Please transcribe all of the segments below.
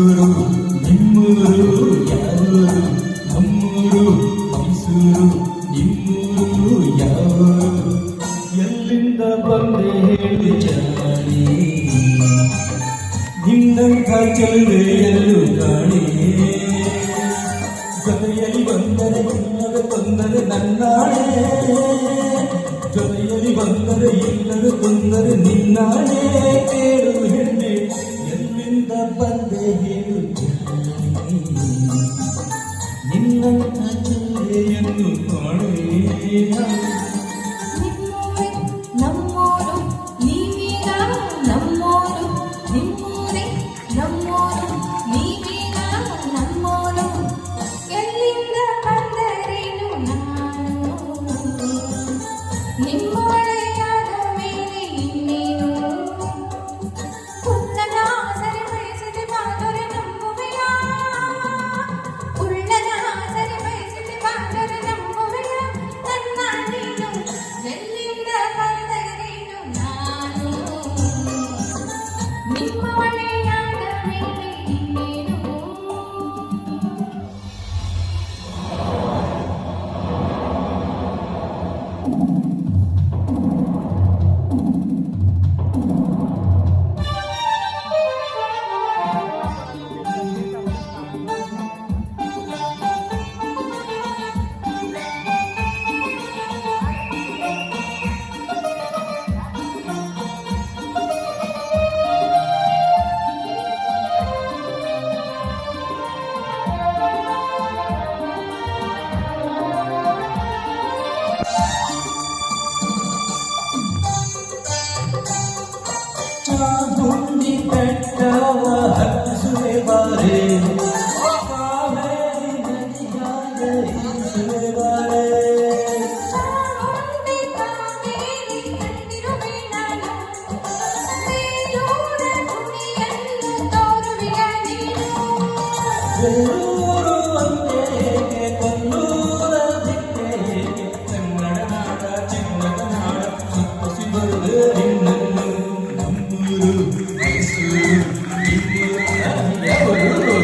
ಮೈಸೂರು ನಿಮ್ಮೂರು ಯಾವೂರು ನಮ್ಮೂರು ಮೈಸೂರು ನಿಮ್ಮೂರು ಯಾವೂರು ಎಲ್ಲಿಂದ ಬಂದೆ ಹೇಳಿ ಜಾಣಿ ನಿನ್ನಂಥ ಚೆಲುವೆ ಎಲ್ಲೂ ಕಾಣಿ ಜೊತೆಯಲ್ಲಿ ಬಂದರೆ ಇಲ್ಲದ ತೊಂದರೆ ನನ್ನಾಣೆ ಜೊತೆಯಲ್ಲಿ ಬಂದರೆ ಇಲ್ಲದ ತೊಂದರೆ ನಿನ್ನಾಣೆ ಕೇಳು ಹೆಣ್ಣೆ ಎಲ್ಲಿಂದ ಬಂದೆ ಹೇಳು ಜಾಣಿ ನಿನ್ನಂಥ ಚೆಲುವೆಯನ್ನು ಕಾಣೆ ನಮ್ಮೂರು ನೀವೀಗ ನಮ್ಮೂರು ನಿಮ್ಮೂರೇ ನಮ್ಮೂರು ನೀವೀಗ ನಮ್ಮೂರು ಎಲ್ಲಿಂದ ಬಂದರೇನು ನಾನು ನಿಮ್ಮೊಳೆಯಾದ ಮೇಲೆ ಇನ್ನೇನು ಉಳ್ಳನ ಸರಿ ಬಯಸಿದೆ ಬಾದರೆ ನಂಬುವೆಯ ಉಳ್ಳನ ಸರಿ ಬಯಸಿದೆ ಬಾದರೆ ನಂಬುವೆಯ ನನ್ನ ನೀನು ಎಲ್ಲಿಂದ ಬಂದರೇನು ನಾನು ನಿಮ್ಮ ಒಳೆಯಾದ ಮೇಲೆ ಇನ್ನೇನು ಚಾಮುಂಡಿ ಬೆಟ್ಟವ ಹತ್ತಿಸುವೆ ಬಾರೆ ಕಾವೇರಿ ನದಿಯಾಗ ಹರಿಸುವೆ ಬಾರೆ ಚಾಮುಂಡಿ ಕಾವೇರಿ ಕಂಡಿರುವೆ ನಾನು ಬೇಲೂರ ಗುಡಿಯನ್ನು ತೋರುವೆಯ ನೀನು ಬೇಲೂರು ಒಂದೇಕೆ ಕೊಲ್ಲೂರ ದಿಕ್ಕೇಕೆ ಕನ್ನಡ ನಾಡ ಚಿನ್ನದ ನಾಡ ಸುತ್ತಿಸಿ ಬರುವೆ ನಿನ್ನನ್ನು ನಮ್ಮೂರು ಮೈಸೂರು ನಿಮ್ಮೂರು ಯಾವೂರು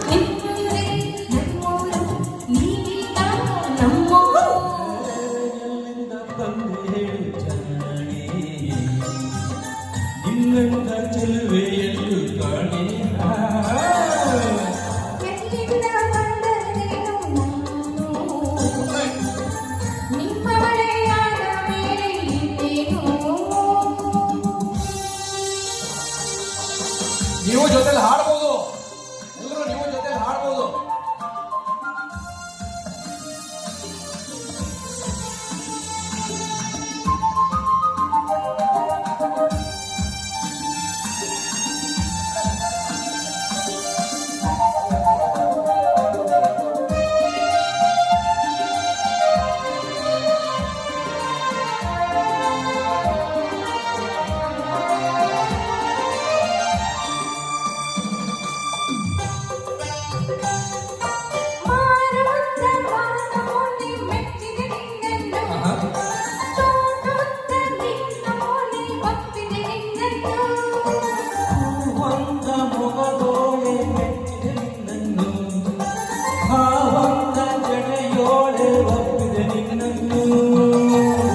ನಿಮ್ಮೂರೇ ನಮ್ಮೂರು ನೀವೀಗ ನಮ್ಮೂರು ಎಲ್ಲಿಂದ ಬಂದೆ ಹೇಳು ಜಾಣಿ ನಿನ್ನಂಥ ಚೆಲುವೆಯಲ್ಲೂ ಕಾಣಿ ಎಲ್ಲಿಂದ ಬಂದರೇನು ನಾನು ನಿಮ್ಮ ಒಳೆಯಾದ ಮೇಲೆ ಇನ್ನೇನು ನೀವು ಜೊತೆಲಿ ಹಾಡ್ಬೋದು ಎಲ್ಲರೂ ನೀವು ಜೊತೆಲಿ ಹಾಡ್ಬೋದು ಮಾರುತ್ತ ಮಾತಮೋನಿ ಮೆಚ್ಚಿದೆ ನಿನ್ನನ್ನು ತೋಟುತ್ತ ನಿನ್ನಮೋನಿ ಒಪ್ಪಿದೆ ನಿನ್ನನ್ನು ಹೂವಂತ ಮೊಗದೋಳೆ ಮೆಚ್ಚಿದೆ ನಿನ್ನನ್ನು ಹಾವಂತ ಜಡೆಯೋಳೆ ಒಪ್ಪಿದೆ ನಿನ್ನನ್ನು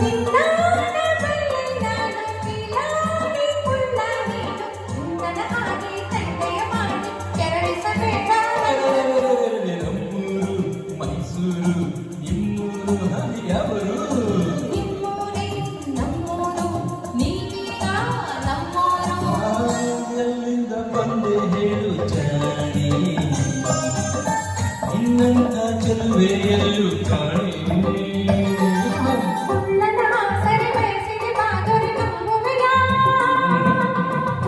ನಿನ್ನಾಡ ಬಲ್ಲೆ ನಾನು ಕೀಲಾಡಿ ಕುಳ್ಳ ನೀನು ನಿನ್ನನ ಹಾಗೆ ತಂದೆಯ ಮಾಡಿ ಕೆರಳಿಸಬೇಡ ನಮ್ಮೂರು ಮೈಸೂರು ನಿಮ್ಮೂರು ಯಾವರು ನಿಮ್ಮೂರೇ ನಮ್ಮೂರು ನೀವೀಗ ನಮ್ಮೂರು ಎಲ್ಲಿಂದ ಬಂದೆ ಹೇಳು ಜಾಣಿ ನಿನ್ನಂಥ ಚೆಲುವೆಯಲ್ಲೂ ಕಾಣಿ ಉಳ್ಳನ ಸರಿ ಬಯಸಿದೆ ಬಾದರೆ ನಂಬುವೆಯ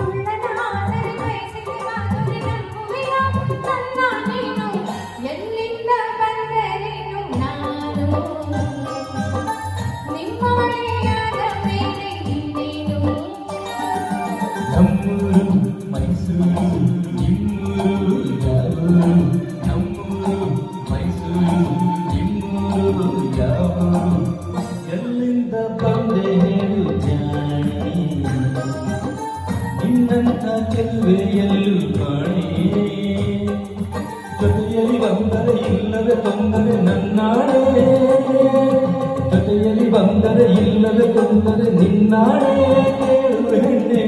ಉಳ್ಳನ ಸರಿ ಬಯಸಿದೆ ಬಾದರೆ ನಂಬುವೆಯ ನನ್ನ ನೀನು ಎಲ್ಲಿಂದ ಬಂದರೇನು ನಾನು ನಿಮ್ಮ ಒಳೆಯಾದ ಮೇಲೆ ಇನ್ನೇನು ನಮ್ಮೂರು ಮೈಸೂರು ನಿಮ್ಮೂರು ಯಾವೂರು ನಮ್ಮೂರು ಮೈಸೂರು ನಿಮ್ಮೂರು ಯಾವೂರು ಎಲ್ಲಿಂದ ಬಂದೆ ಹೇಳು ಜಾಣಿ ನಿನ್ನಂಥ ಚೆಲುವೆಯಲ್ಲೂ ಕಾಣಿ ಇಲ್ಲವೇ ತೊಂದರೆ ನನ್ನಾಣೆ ಜೊತೆಯಲ್ಲಿ ಬಂದರೆ ಇಲ್ಲವೇ ತೊಂದರೆ ನಿನ್ನಾಣೆ ಕೇಳು ಹೆಣ್ಣೆ